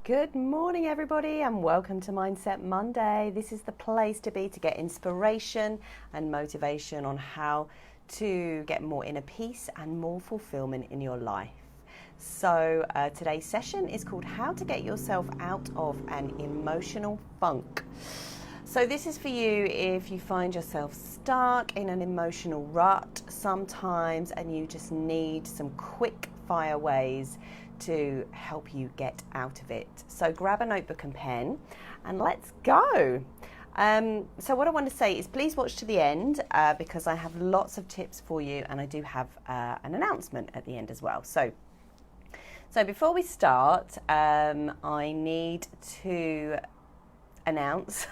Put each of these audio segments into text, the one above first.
Good morning, everybody, and welcome to Mindset Monday. This is the place to be to get inspiration and motivation on how to get more inner peace and more fulfillment in your life. So today's session is called How to Get Yourself Out of an Emotional Funk. So this is for you if you find yourself stuck in an emotional rut sometimes and you just need some quick fire ways to help you get out of it. So grab a notebook and pen and let's go. So what I want to say is please watch to the end because I have lots of tips for you, and I do have an announcement at the end as well. So before we start, I need to announce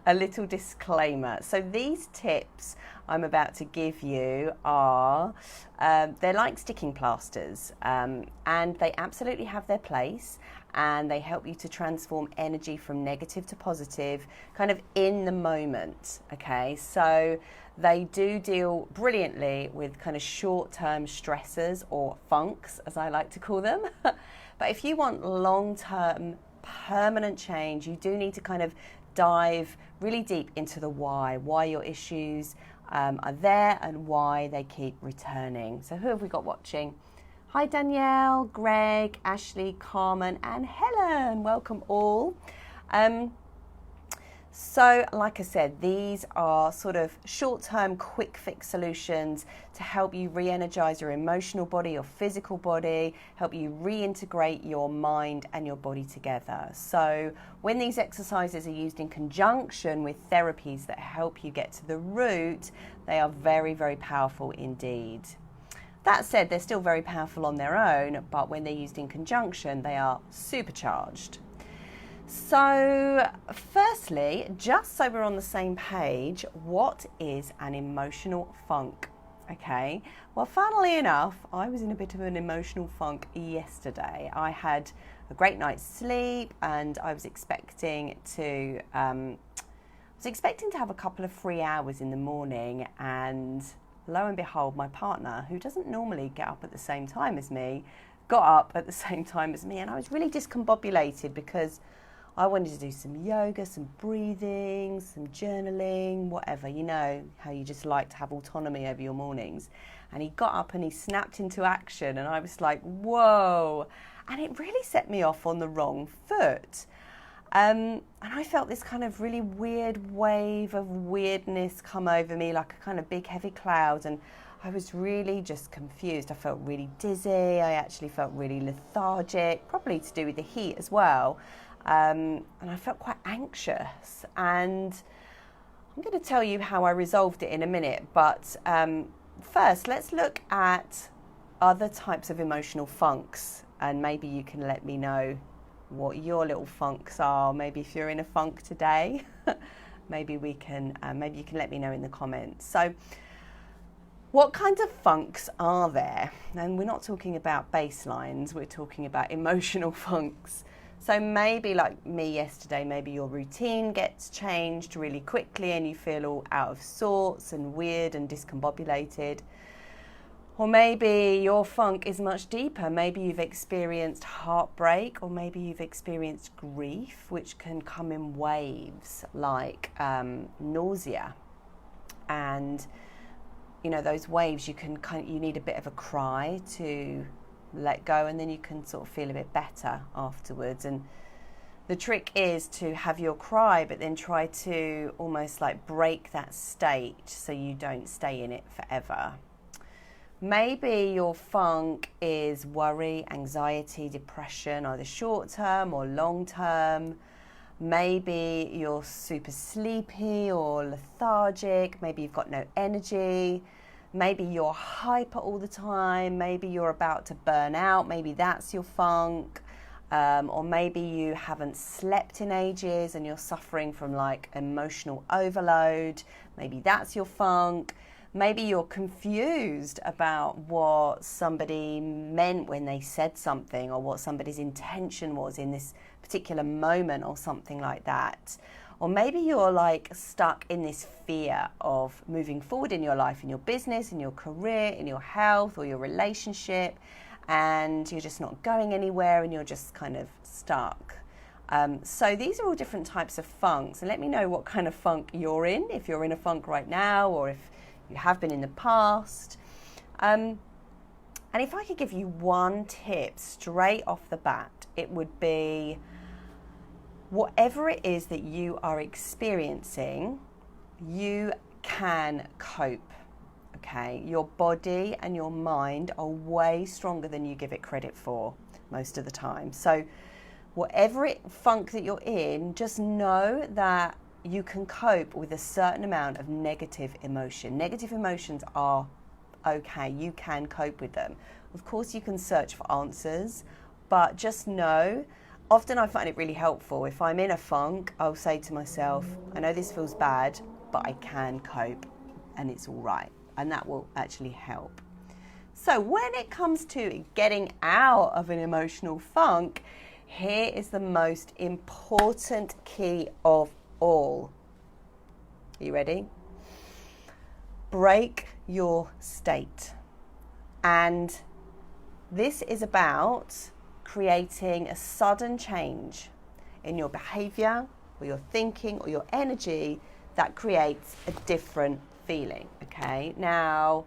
a little disclaimer. So these tips I'm about to give you are, they're like sticking plasters, and they absolutely have their place, and they help you to transform energy from negative to positive kind of in the moment. Okay, so they do deal brilliantly with kind of short-term stressors, or funks as I like to call them. But if you want long-term permanent change, you do need to kind of dive really deep into the why your issues are there and why they keep returning. So who have we got watching? Hi Danielle, Greg, Ashley, Carmen and Helen. Welcome all. So like I said, these are sort of short-term quick fix solutions to help you re-energize your emotional body, your physical body, help you reintegrate your mind and your body together. So when these exercises are used in conjunction with therapies that help you get to the root, they are very, very powerful indeed. That said, they're still very powerful on their own, but when they're used in conjunction, they are supercharged. So firstly, just so we're on the same page, what is an emotional funk? Okay, well, funnily enough, I was in a bit of an emotional funk yesterday. I had a great night's sleep and I was expecting to have a couple of free hours in the morning, and lo and behold, my partner, who doesn't normally get up at the same time as me, got up at the same time as me, and I was really discombobulated because I wanted to do some yoga, some breathing, some journaling, whatever, you know, how you just like to have autonomy over your mornings. And he got up and he snapped into action, and I was like, whoa. And it really set me off on the wrong foot. And I felt this kind of really weird wave of weirdness come over me, like a kind of big heavy cloud. And I was really just confused. I felt really dizzy. I actually felt really lethargic, probably to do with the heat as well. And I felt quite anxious, and I'm going to tell you how I resolved it in a minute, but first let's look at other types of emotional funks, and maybe you can let me know what your little funks are. Maybe if you're in a funk today, maybe you can let me know in the comments. So what kinds of funks are there? And we're not talking about baselines, we're talking about emotional funks. So maybe like me yesterday, maybe your routine gets changed really quickly and you feel all out of sorts and weird and discombobulated. Or maybe your funk is much deeper. Maybe you've experienced heartbreak, or maybe you've experienced grief, which can come in waves like nausea. And you know, those waves, you need a bit of a cry to let go, and then you can sort of feel a bit better afterwards. And the trick is to have your cry, but then try to almost like break that state so you don't stay in it forever. Maybe your funk is worry, anxiety, depression, either short term or long term. Maybe you're super sleepy or lethargic. Maybe you've got no energy. Maybe you're hyper all the time. Maybe you're about to burn out. Maybe that's your funk. Or maybe you haven't slept in ages and you're suffering from like emotional overload. Maybe that's your funk. Maybe you're confused about what somebody meant when they said something, or what somebody's intention was in this particular moment, or something like that. Or maybe you're like stuck in this fear of moving forward in your life, in your business, in your career, in your health, or your relationship, and you're just not going anywhere and you're just kind of stuck. So these are all different types of funks, and let me know what kind of funk you're in, if you're in a funk right now or if you have been in the past. And if I could give you one tip straight off the bat, it would be whatever it is that you are experiencing, you can cope. Okay, your body and your mind are way stronger than you give it credit for most of the time. So whatever funk that you're in, just know that you can cope with a certain amount of negative emotion. Negative emotions are okay, you can cope with them. Of course, you can search for answers, but just know, often I find it really helpful. If I'm in a funk, I'll say to myself, I know this feels bad, but I can cope and it's all right. And that will actually help. So when it comes to getting out of an emotional funk, here is the most important key of all. Are you ready? Break your state. And this is about creating a sudden change in your behavior or your thinking or your energy that creates a different feeling. Okay, now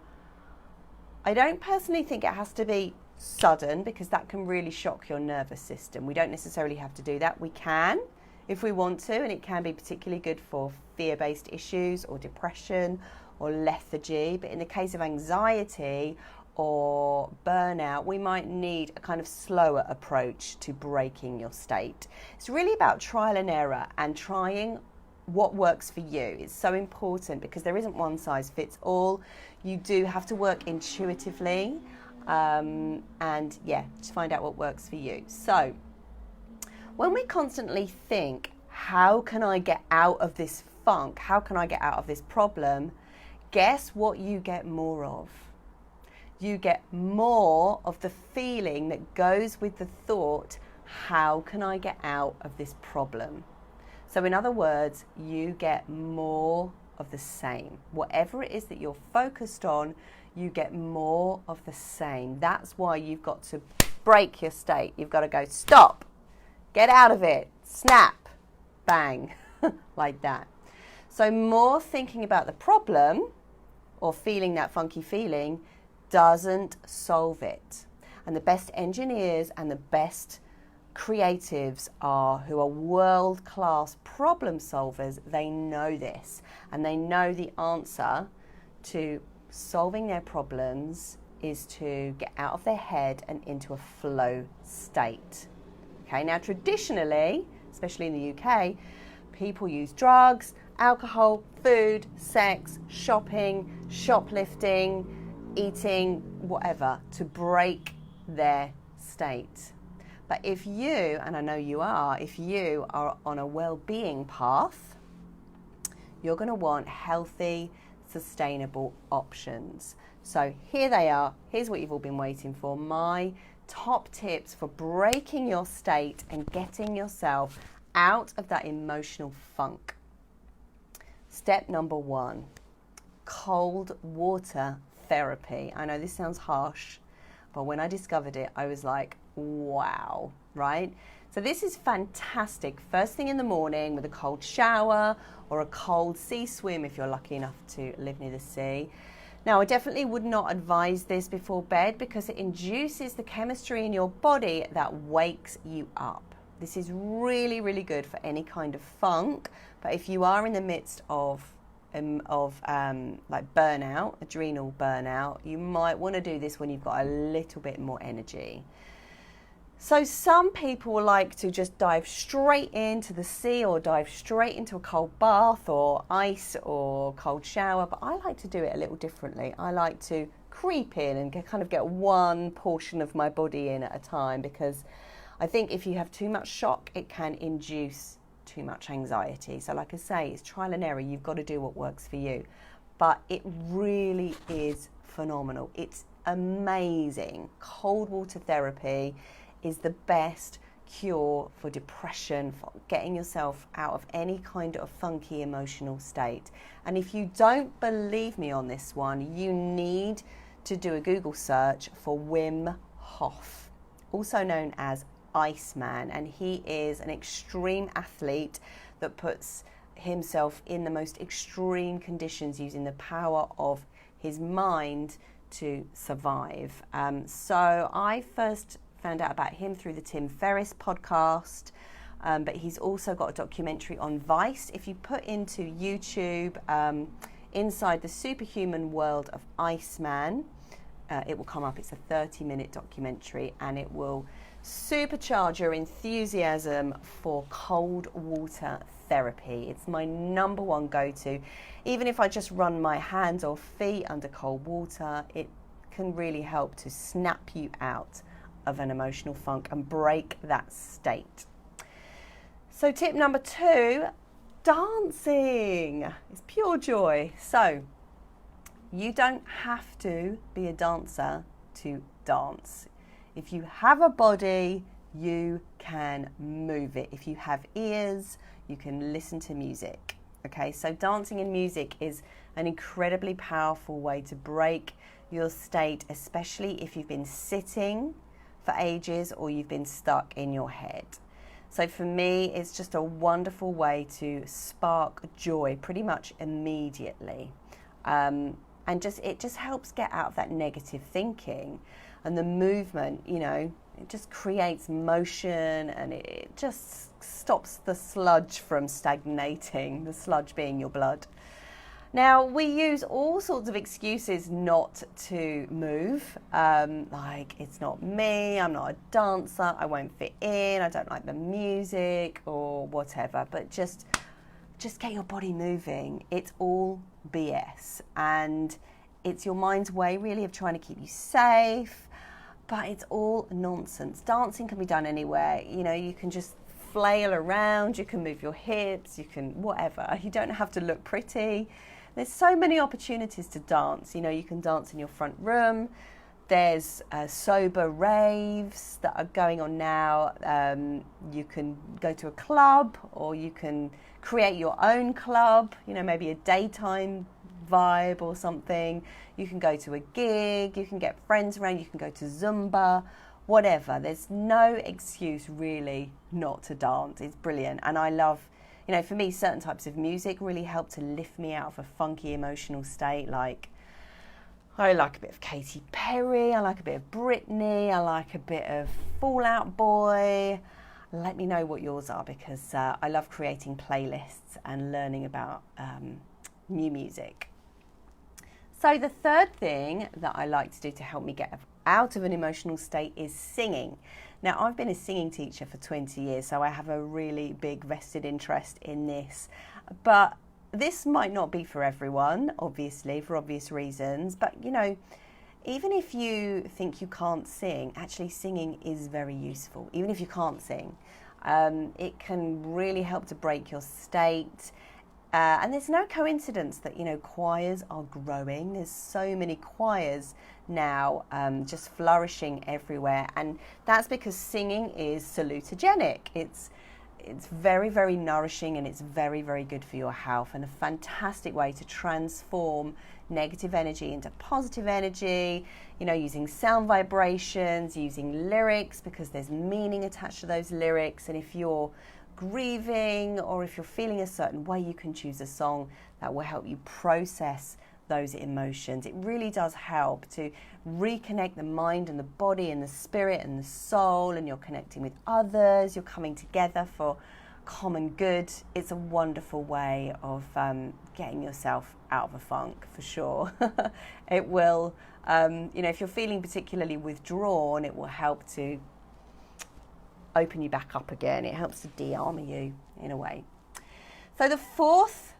I don't personally think it has to be sudden, because that can really shock your nervous system. We don't necessarily have to do that. We can if we want to, and it can be particularly good for fear-based issues or depression or lethargy. But in the case of anxiety or burnout, we might need a kind of slower approach to breaking your state. It's really about trial and error and trying what works for you. It's so important because there isn't one size fits all. You do have to work intuitively. And yeah, just find out what works for you. So when we constantly think, how can I get out of this funk? How can I get out of this problem? Guess what you get more of? You get more of the feeling that goes with the thought, how can I get out of this problem? So in other words, you get more of the same. Whatever it is that you're focused on, you get more of the same. That's why you've got to break your state. You've got to go, stop, get out of it, snap, bang, like that. So more thinking about the problem or feeling that funky feeling doesn't solve it. And the best engineers and the best creatives who are world-class problem solvers. They know this, and they know the answer to solving their problems is to get out of their head and into a flow state. Okay, now traditionally, especially in the UK, people use drugs, alcohol, food, sex, shopping, shoplifting, eating, whatever, to break their state. But if you, and I know you are, if you are on a well-being path, you're going to want healthy, sustainable options. So here they are. Here's what you've all been waiting for. My top tips for breaking your state and getting yourself out of that emotional funk. Step number 1, cold water therapy. I know this sounds harsh, but when I discovered it, I was like, wow, right? So this is fantastic. First thing in the morning with a cold shower or a cold sea swim if you're lucky enough to live near the sea. Now, I definitely would not advise this before bed because it induces the chemistry in your body that wakes you up. This is really, really good for any kind of funk, but if you are in the midst of like burnout, adrenal burnout, you might want to do this when you've got a little bit more energy. So some people like to just dive straight into the sea or dive straight into a cold bath or ice or cold shower, but I like to do it a little differently. I like to creep in and kind of get one portion of my body in at a time, because I think if you have too much shock, it can induce too much anxiety. So like I say, it's trial and error. You've got to do what works for you. But it really is phenomenal. It's amazing. Cold water therapy is the best cure for depression, for getting yourself out of any kind of funky emotional state. And if you don't believe me on this one, you need to do a Google search for Wim Hof, also known as Iceman, and he is an extreme athlete that puts himself in the most extreme conditions using the power of his mind to survive. So I first found out about him through the Tim Ferriss podcast, but he's also got a documentary on Vice. If you put into YouTube Inside the Superhuman World of Iceman, it will come up. It's a 30-minute documentary, and it will supercharge your enthusiasm for cold water therapy. It's my number one go-to. Even if I just run my hands or feet under cold water, it can really help to snap you out of an emotional funk and break that state. So tip number 2, dancing. It's pure joy. So you don't have to be a dancer to dance. If you have a body, you can move it. If you have ears, you can listen to music. Okay, so dancing and music is an incredibly powerful way to break your state, especially if you've been sitting for ages or you've been stuck in your head. So for me, it's just a wonderful way to spark joy pretty much immediately. And it just helps get out of that negative thinking. And the movement, you know, it just creates motion, and it just stops the sludge from stagnating, the sludge being your blood. Now, we use all sorts of excuses not to move, like it's not me, I'm not a dancer, I won't fit in, I don't like the music or whatever, but just get your body moving. It's all BS, and it's your mind's way really of trying to keep you safe, but it's all nonsense. Dancing can be done anywhere. You know, you can just flail around, you can move your hips, you can whatever. You don't have to look pretty. There's so many opportunities to dance. You know, you can dance in your front room. There's sober raves that are going on now. You can go to a club, or you can create your own club, you know, maybe a daytime vibe or something. You can go to a gig, you can get friends around, you can go to Zumba, whatever. There's no excuse really not to dance. It's brilliant. And I love, you know, for me, certain types of music really help to lift me out of a funky emotional state. Like, I like a bit of Katy Perry, I like a bit of Britney, I like a bit of Fall Out Boy. Let me know what yours are, because I love creating playlists and learning about new music. So the third thing that I like to do to help me get out of an emotional state is singing. Now, I've been a singing teacher for 20 years, so I have a really big vested interest in this. But this might not be for everyone, obviously, for obvious reasons. But, you know, even if you think you can't sing, actually singing is very useful. Even if you can't sing, it can really help to break your state. And there's no coincidence that, you know, choirs are growing. There's so many choirs now just flourishing everywhere. And that's because singing is salutogenic. It's very, very nourishing, and it's very, very good for your health, and a fantastic way to transform negative energy into positive energy, you know, using sound vibrations, using lyrics, because there's meaning attached to those lyrics. And if you're grieving, or if you're feeling a certain way, you can choose a song that will help you process those emotions. It really does help to reconnect the mind and the body and the spirit and the soul, and you're connecting with others, you're coming together for common good. It's a wonderful way of getting yourself out of a funk, for sure. It will, you know, if you're feeling particularly withdrawn, it will help to open you back up again. It helps to de-armor you in a way. So the fourth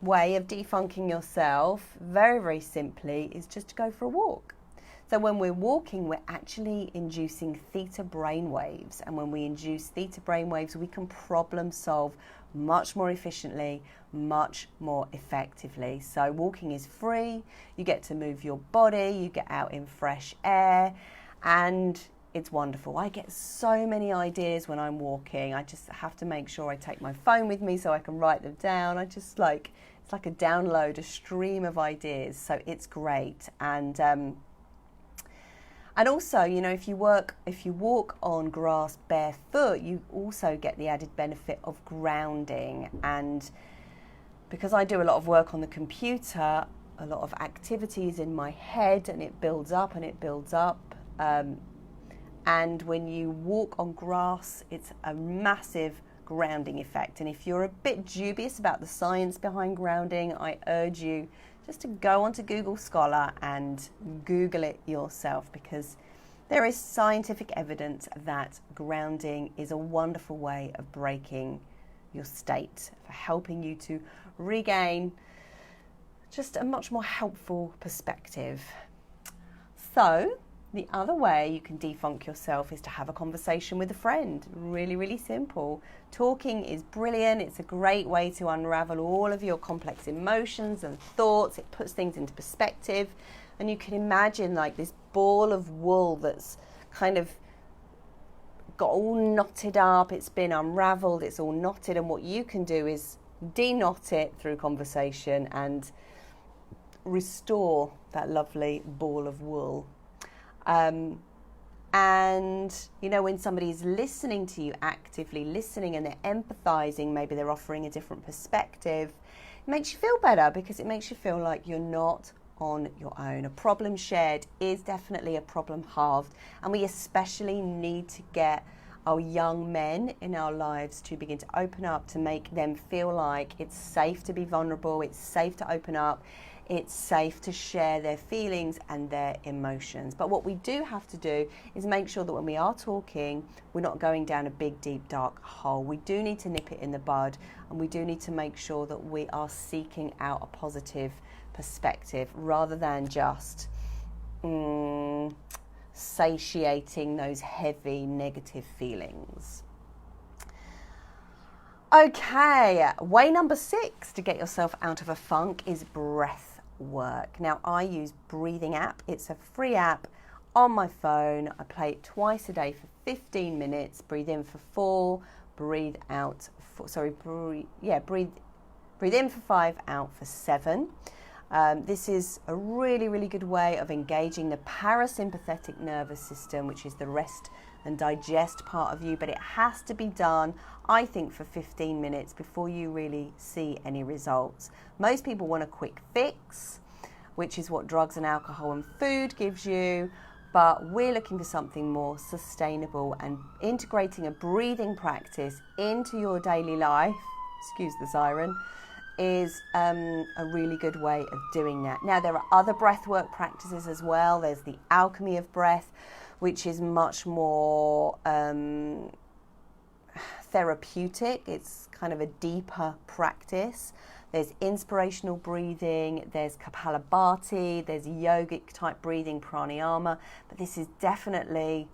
way of defunking yourself, very, very simply, is just to go for a walk. So when we're walking, we're actually inducing theta brainwaves. And when we induce theta brainwaves, we can problem solve much more efficiently, much more effectively. So walking is free. You get to move your body, you get out in fresh air, and it's wonderful. I get so many ideas when I'm walking. I just have to make sure I take my phone with me so I can write them down. It's like a download, a stream of ideas. So it's great. And And also, you know, if you walk on grass barefoot, you also get the added benefit of grounding. And because I do a lot of work on the computer, a lot of activities in my head, and it builds up and it builds up. And when you walk on grass, it's a massive grounding effect. And if you're a bit dubious about the science behind grounding, I urge you just to go onto Google Scholar and Google it yourself, because there is scientific evidence that grounding is a wonderful way of breaking your state, for helping you to regain just a much more helpful perspective. So the other way you can defunk yourself is to have a conversation with a friend. Really, really simple. Talking is brilliant. It's a great way to unravel all of your complex emotions and thoughts. It puts things into perspective. And you can imagine like this ball of wool that's kind of got all knotted up. It's been unraveled. It's all knotted. And what you can do is de-knot it through conversation and restore that lovely ball of wool. And, you know, when somebody's listening to you, actively listening, and they're empathizing, maybe they're offering a different perspective, it makes you feel better, because it makes you feel like you're not on your own. A problem shared is definitely a problem halved. And we especially need to get our young men in our lives to begin to open up, to make them feel like it's safe to be vulnerable, it's safe to open up, it's safe to share their feelings and their emotions. But what we do have to do is make sure that when we are talking, we're not going down a big, deep, dark hole. We do need to nip it in the bud, and we do need to make sure that we are seeking out a positive perspective rather than just satiating those heavy negative feelings. Okay, way number 6 to get yourself out of a funk is breath work. Now, I use Breathing app. It's a free app on my phone. I play it twice a day for 15 minutes. Breathe in for 4, breathe out for, breathe in for 5, out for 7. This is a really, really good way of engaging the parasympathetic nervous system, which is the rest and digest part of you, but it has to be done, I think, for 15 minutes before you really see any results. Most people want a quick fix, which is what drugs and alcohol and food gives you, but we're looking for something more sustainable, and integrating a breathing practice into your daily life, excuse the siren, is a really good way of doing that. Now, there are other breathwork practices as well. There's the alchemy of breath, which is much more therapeutic. It's kind of a deeper practice. There's inspirational breathing, there's Kapalabhati, there's yogic type breathing, pranayama, but this is definitely,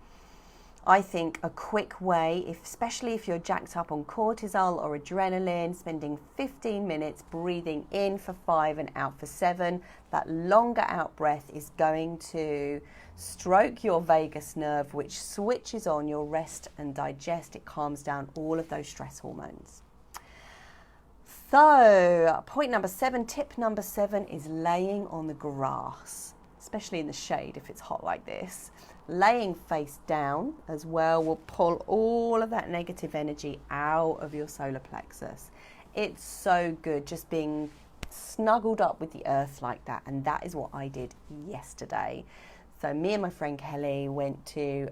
I think, a quick way, especially if you're jacked up on cortisol or adrenaline, spending 15 minutes breathing in for 5 and out for 7. That longer out breath is going to stroke your vagus nerve, which switches on your rest and digest. It calms down all of those stress hormones. So, tip number 7 is laying on the grass, especially in the shade if it's hot like this. Laying face down as well will pull all of that negative energy out of your solar plexus. It's so good just being snuggled up with the earth like that, and that is what I did yesterday. So me and my friend Kelly went to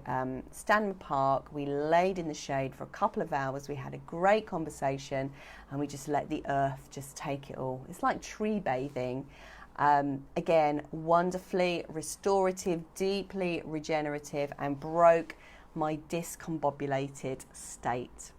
Stanmore Park. We laid in the shade for a couple of hours. We had a great conversation, and we just let the earth just take it all. It's like tree bathing. Again, wonderfully restorative, deeply regenerative, and broke my discombobulated state.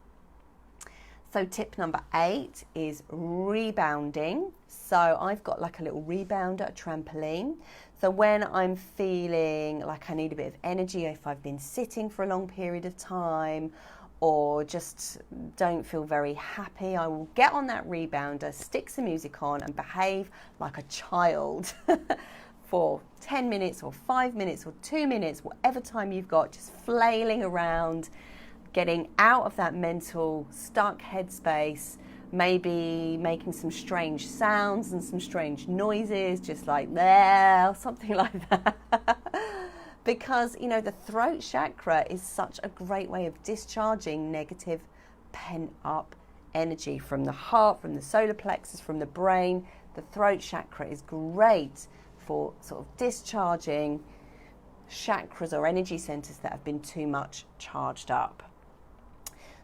So tip number 8 is rebounding. So I've got like a little rebounder, a trampoline. So when I'm feeling like I need a bit of energy, if I've been sitting for a long period of time, or just don't feel very happy, I will get on that rebounder, stick some music on, and behave like a child for 10 minutes or 5 minutes or 2 minutes, whatever time you've got, just flailing around, getting out of that mental stuck headspace, maybe making some strange sounds and some strange noises, just like there, something like that. because, you know, the throat chakra is such a great way of discharging negative pent up energy from the heart, from the solar plexus, from the brain. The throat chakra is great for sort of discharging chakras or energy centers that have been too much charged up.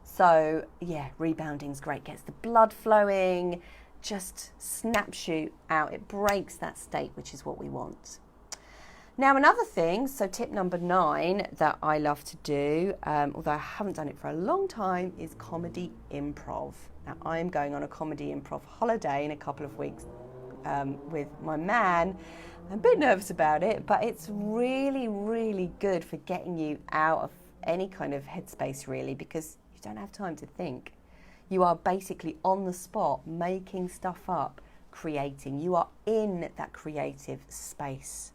So yeah, rebounding is great, gets the blood flowing, just snaps you out. It breaks that state, which is what we want. Now, another thing, so tip number 9 that I love to do, although I haven't done it for a long time, is comedy improv. Now, I'm going on a comedy improv holiday in a couple of weeks with my man. I'm a bit nervous about it, but it's really, really good for getting you out of any kind of headspace, really, because you don't have time to think. You are basically on the spot, making stuff up, creating. You are in that creative space.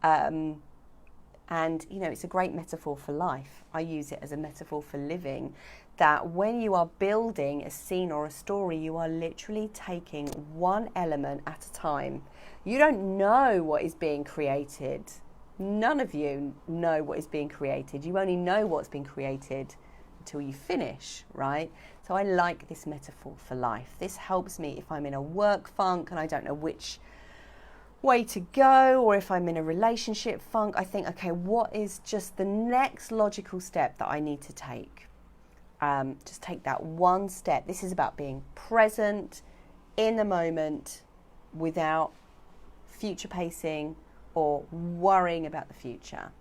And, you know, it's a great metaphor for life. I use it as a metaphor for living, that when you are building a scene or a story, you are literally taking one element at a time. You don't know what is being created. None of you know what is being created. You only know what's been created until you finish, right? So I like this metaphor for life. This helps me if I'm in a work funk and I don't know which way to go, or if I'm in a relationship funk, I think, okay, what is just the next logical step that I need to take? Just take that one step. This is about being present in the moment without future pacing or worrying about the future.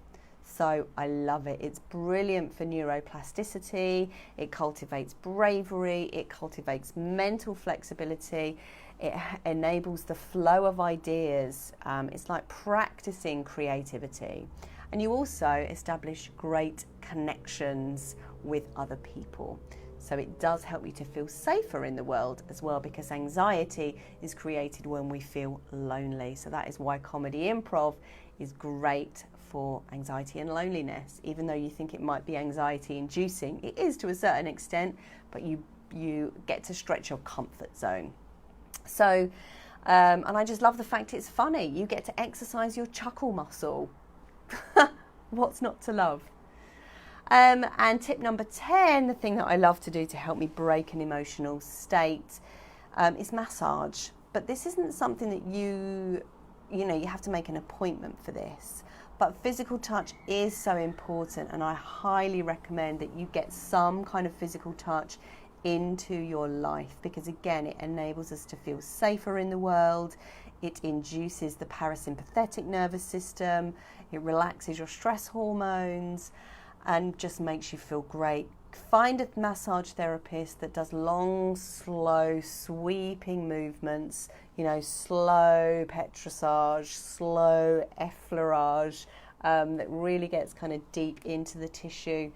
So I love it. It's brilliant for neuroplasticity. It cultivates bravery. It cultivates mental flexibility. It enables the flow of ideas. It's like practicing creativity. And you also establish great connections with other people. So it does help you to feel safer in the world as well, because anxiety is created when we feel lonely. So that is why comedy improv is great for anxiety and loneliness. Even though you think it might be anxiety inducing, it is to a certain extent, but you get to stretch your comfort zone. So, and I just love the fact it's funny. You get to exercise your chuckle muscle. What's not to love? And tip number 10, the thing that I love to do to help me break an emotional state, is massage. But this isn't something that you have to make an appointment for this. But physical touch is so important, and I highly recommend that you get some kind of physical touch into your life, because again, it enables us to feel safer in the world. It induces the parasympathetic nervous system. It relaxes your stress hormones and just makes you feel great. Find a massage therapist that does long, slow, sweeping movements, slow petrissage, slow effleurage, that really gets kind of deep into the tissue.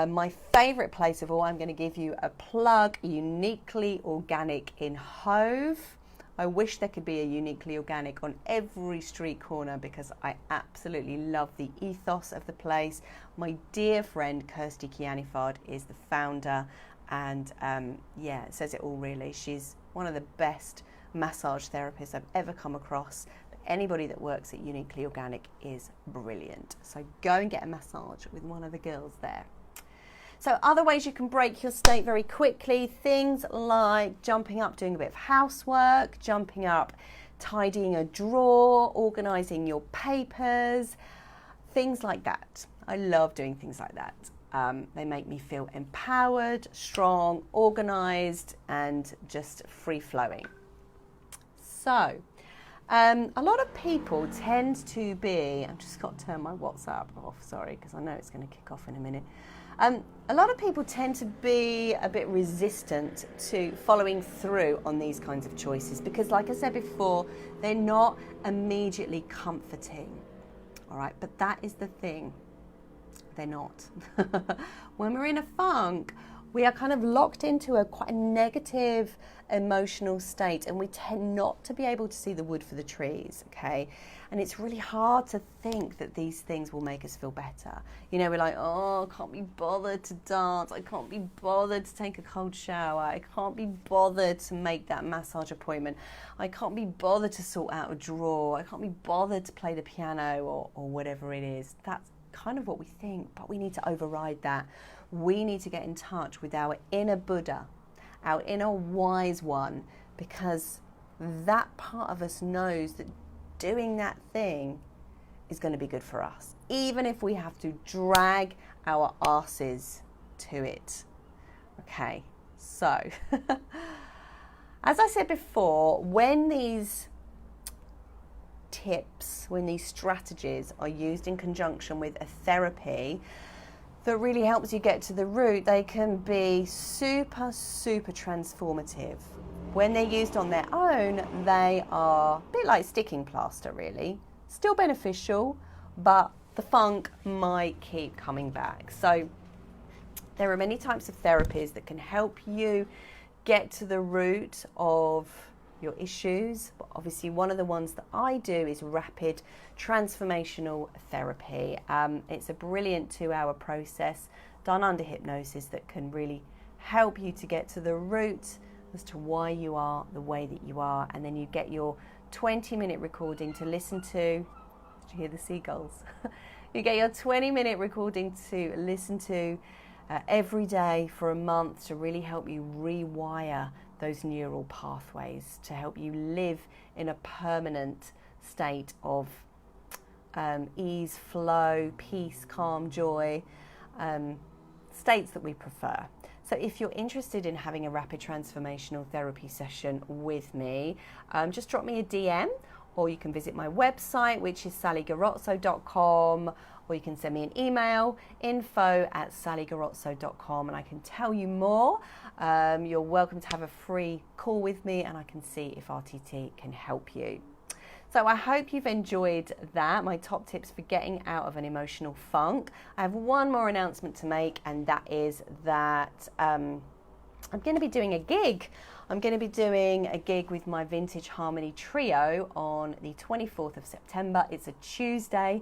My favourite place of all, I'm going to give you a plug, Uniquely Organic in Hove. I wish there could be a Uniquely Organic on every street corner, because I absolutely love the ethos of the place. My dear friend Kirsty Kianifard is the founder, and it says it all really. She's one of the best massage therapists I've ever come across. But anybody that works at Uniquely Organic is brilliant. So go and get a massage with one of the girls there. So other ways you can break your state very quickly, things like jumping up, doing a bit of housework, jumping up, tidying a drawer, organising your papers, things like that. I love doing things like that. They make me feel empowered, strong, organised, and just free-flowing. So, a lot of people tend to be, I've just got to turn my WhatsApp off, sorry, because I know it's going to kick off in a minute. A lot of people tend to be a bit resistant to following through on these kinds of choices because, like I said before, they're not immediately comforting. All right, but that is the thing. They're not. When we're in a funk, we are kind of locked into quite a negative emotional state, and we tend not to be able to see the wood for the trees, okay? And it's really hard to think that these things will make us feel better. You know, we're like, oh, I can't be bothered to dance. I can't be bothered to take a cold shower. I can't be bothered to make that massage appointment. I can't be bothered to sort out a drawer. I can't be bothered to play the piano or whatever it is. That's kind of what we think, but we need to override that. We need to get in touch with our inner Buddha, our inner wise one, because that part of us knows that doing that thing is going to be good for us, even if we have to drag our asses to it. Okay, so as I said before, when these tips, when these strategies are used in conjunction with a therapy that really helps you get to the root, they can be super, super transformative. When they're used on their own, they are a bit like sticking plaster, really. Still beneficial, but the funk might keep coming back. So there are many types of therapies that can help you get to the root of your issues. But obviously, one of the ones that I do is rapid transformational therapy. It's a brilliant 2-hour process done under hypnosis that can really help you to get to the root as to why you are the way that you are, and then you get your 20-minute recording to listen to. Did you hear the seagulls? You get your 20-minute recording to listen to every day for a month to really help you rewire those neural pathways, to help you live in a permanent state of ease, flow, peace, calm, joy, states that we prefer. So if you're interested in having a rapid transformational therapy session with me, just drop me a DM, or you can visit my website, which is sallygarozzo.com, or you can send me an email, info@sallygarozzo.com, and I can tell you more. You're welcome to have a free call with me, and I can see if RTT can help you. So I hope you've enjoyed that, my top tips for getting out of an emotional funk. I have one more announcement to make, and that is that I'm going to be doing a gig. I'm going to be doing a gig with my Vintage Harmony Trio on the 24th of September. It's a Tuesday,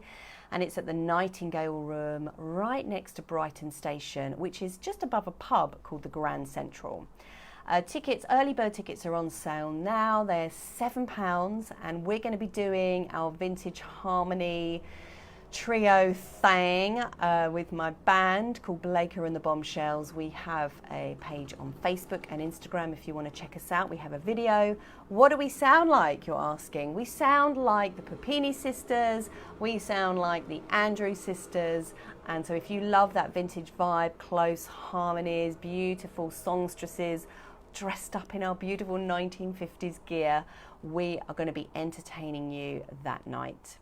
and it's at the Nightingale Room right next to Brighton Station, which is just above a pub called the Grand Central. Early bird tickets are on sale now. They're £7, and we're going to be doing our Vintage Harmony Trio thing with my band called Blaker and the Bombshells. We have a page on Facebook and Instagram if you want to check us out. We have a video. What do we sound like, you're asking? We sound like the Papini sisters. We sound like the Andrew sisters. And so if you love that vintage vibe, close harmonies, beautiful songstresses, dressed up in our beautiful 1950s gear, we are going to be entertaining you that night.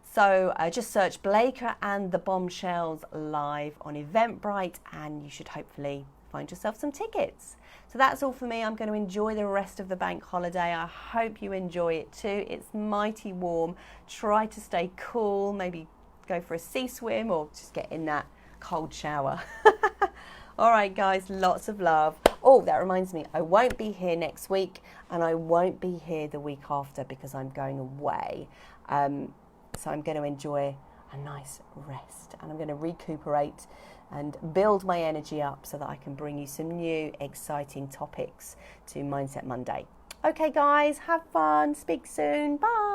So just search Blaker and the Bombshells live on Eventbrite, and you should hopefully find yourself some tickets. So that's all for me. I'm going to enjoy the rest of the bank holiday. I hope you enjoy it too. It's mighty warm. Try to stay cool, maybe go for a sea swim or just get in that cold shower. All right, guys, lots of love. Oh, that reminds me, I won't be here next week, and I won't be here the week after because I'm going away. So I'm going to enjoy a nice rest, and I'm going to recuperate and build my energy up so that I can bring you some new exciting topics to Mindset Monday. Okay, guys, have fun. Speak soon. Bye.